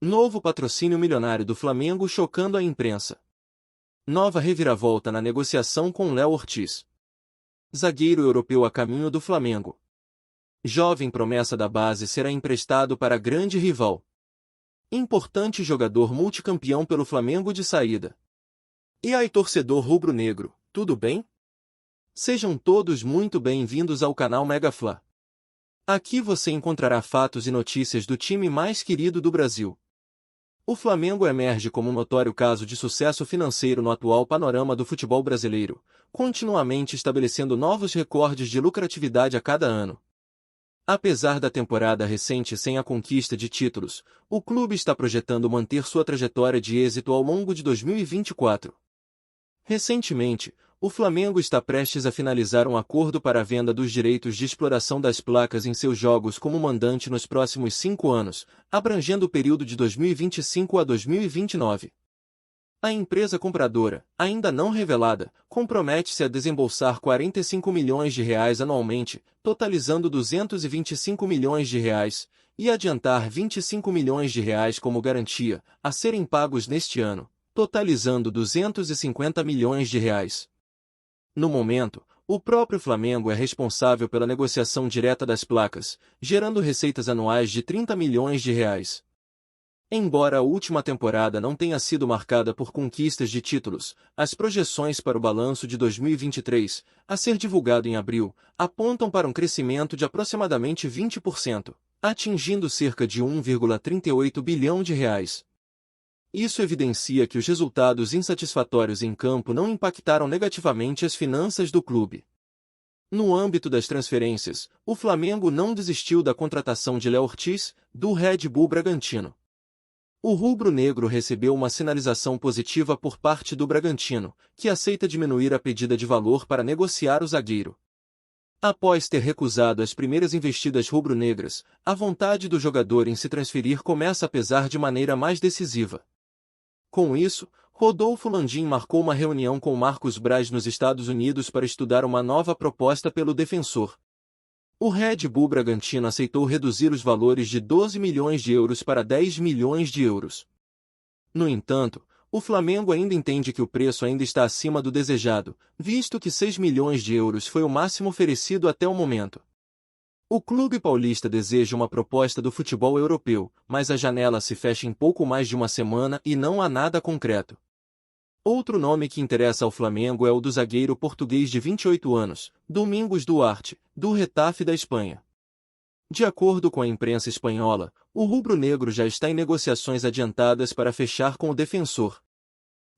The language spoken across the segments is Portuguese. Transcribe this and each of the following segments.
Novo patrocínio milionário do Flamengo chocando a imprensa. Nova reviravolta na negociação com Léo Ortiz. Zagueiro europeu a caminho do Flamengo. Jovem promessa da base será emprestado para grande rival. Importante jogador multicampeão pelo Flamengo de saída. E aí, torcedor rubro-negro, tudo bem? Sejam todos muito bem-vindos ao canal Megafla. Aqui você encontrará fatos e notícias do time mais querido do Brasil. O Flamengo emerge como um notório caso de sucesso financeiro no atual panorama do futebol brasileiro, continuamente estabelecendo novos recordes de lucratividade a cada ano. Apesar da temporada recente sem a conquista de títulos, o clube está projetando manter sua trajetória de êxito ao longo de 2024. Recentemente, o Flamengo está prestes a finalizar um acordo para a venda dos direitos de exploração das placas em seus jogos como mandante nos próximos 5 anos, abrangendo o período de 2025 a 2029. A empresa compradora, ainda não revelada, compromete-se a desembolsar R$ 45 milhões anualmente, totalizando R$ 225 milhões, e adiantar R$ 25 milhões como garantia, a serem pagos neste ano, totalizando R$ 250 milhões. No momento, o próprio Flamengo é responsável pela negociação direta das placas, gerando receitas anuais de R$ 30 milhões. Embora a última temporada não tenha sido marcada por conquistas de títulos, as projeções para o balanço de 2023, a ser divulgado em abril, apontam para um crescimento de aproximadamente 20%, atingindo cerca de R$ 1,38 bilhão. Isso evidencia que os resultados insatisfatórios em campo não impactaram negativamente as finanças do clube. No âmbito das transferências, o Flamengo não desistiu da contratação de Léo Ortiz, do Red Bull Bragantino. O rubro-negro recebeu uma sinalização positiva por parte do Bragantino, que aceita diminuir a pedida de valor para negociar o zagueiro. Após ter recusado as primeiras investidas rubro-negras, a vontade do jogador em se transferir começa a pesar de maneira mais decisiva. Com isso, Rodolfo Landim marcou uma reunião com Marcos Braz nos Estados Unidos para estudar uma nova proposta pelo defensor. O Red Bull Bragantino aceitou reduzir os valores de 12 milhões de euros para 10 milhões de euros. No entanto, o Flamengo ainda entende que o preço ainda está acima do desejado, visto que 6 milhões de euros foi o máximo oferecido até o momento. O clube paulista deseja uma proposta do futebol europeu, mas a janela se fecha em pouco mais de uma semana e não há nada concreto. Outro nome que interessa ao Flamengo é o do zagueiro português de 28 anos, Domingos Duarte, do Getafe da Espanha. De acordo com a imprensa espanhola, o rubro-negro já está em negociações adiantadas para fechar com o defensor.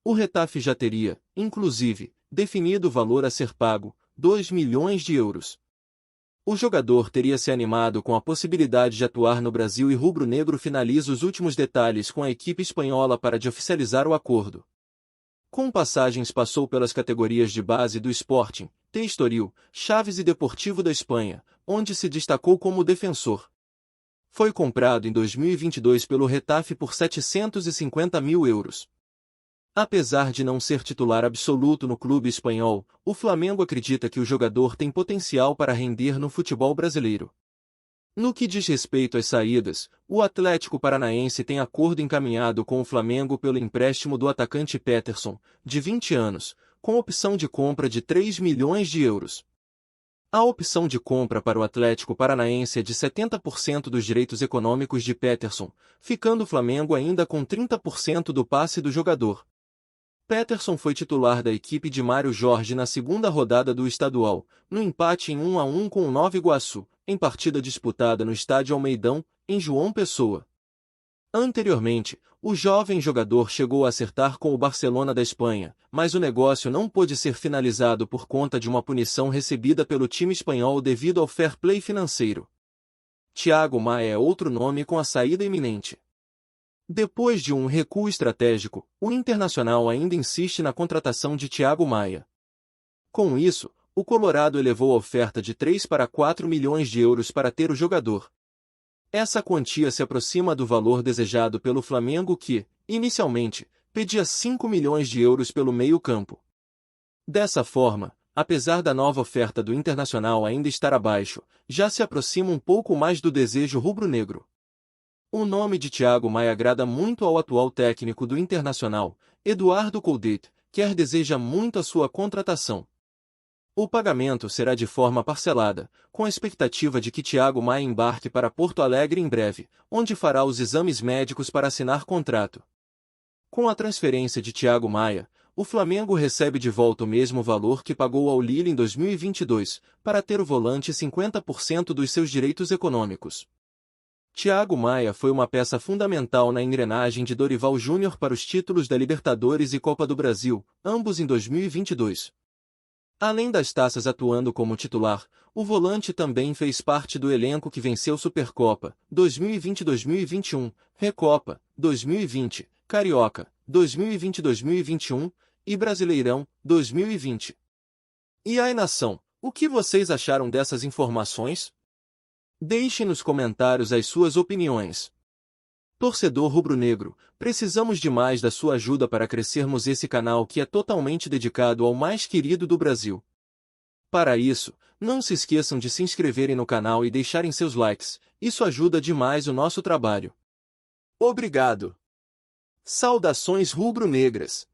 O Getafe já teria, inclusive, definido o valor a ser pago, 2 milhões de euros. O jogador teria se animado com a possibilidade de atuar no Brasil e rubro-negro finaliza os últimos detalhes com a equipe espanhola para de oficializar o acordo. Com passagens passou pelas categorias de base do Sporting, Estoril, Chaves e Deportivo da Espanha, onde se destacou como defensor. Foi comprado em 2022 pelo Getafe por 750 mil euros. Apesar de não ser titular absoluto no clube espanhol, o Flamengo acredita que o jogador tem potencial para render no futebol brasileiro. No que diz respeito às saídas, o Atlético Paranaense tem acordo encaminhado com o Flamengo pelo empréstimo do atacante Peterson, de 20 anos, com opção de compra de 3 milhões de euros. A opção de compra para o Atlético Paranaense é de 70% dos direitos econômicos de Peterson, ficando o Flamengo ainda com 30% do passe do jogador. Peterson foi titular da equipe de Mário Jorge na segunda rodada do estadual, no empate em 1-1 com o Nova Iguaçu, em partida disputada no estádio Almeidão, em João Pessoa. Anteriormente, o jovem jogador chegou a acertar com o Barcelona da Espanha, mas o negócio não pôde ser finalizado por conta de uma punição recebida pelo time espanhol devido ao fair play financeiro. Thiago Maia é outro nome com a saída iminente. Depois de um recuo estratégico, o Internacional ainda insiste na contratação de Thiago Maia. Com isso, o Colorado elevou a oferta de 3 para 4 milhões de euros para ter o jogador. Essa quantia se aproxima do valor desejado pelo Flamengo que, inicialmente, pedia 5 milhões de euros pelo meio-campo. Dessa forma, apesar da nova oferta do Internacional ainda estar abaixo, já se aproxima um pouco mais do desejo rubro-negro. O nome de Thiago Maia agrada muito ao atual técnico do Internacional, Eduardo Coudet, que deseja muito a sua contratação. O pagamento será de forma parcelada, com a expectativa de que Thiago Maia embarque para Porto Alegre em breve, onde fará os exames médicos para assinar contrato. Com a transferência de Thiago Maia, o Flamengo recebe de volta o mesmo valor que pagou ao Lille em 2022, para ter o volante 50% dos seus direitos econômicos. Thiago Maia foi uma peça fundamental na engrenagem de Dorival Júnior para os títulos da Libertadores e Copa do Brasil, ambos em 2022. Além das taças atuando como titular, o volante também fez parte do elenco que venceu Supercopa 2020-2021, Recopa 2020, Carioca 2020-2021 e Brasileirão 2020. E aí, nação, o que vocês acharam dessas informações? Deixe nos comentários as suas opiniões. Torcedor rubro-negro, precisamos demais da sua ajuda para crescermos esse canal que é totalmente dedicado ao mais querido do Brasil. Para isso, não se esqueçam de se inscreverem no canal e deixarem seus likes, isso ajuda demais o nosso trabalho. Obrigado! Saudações rubro-negras!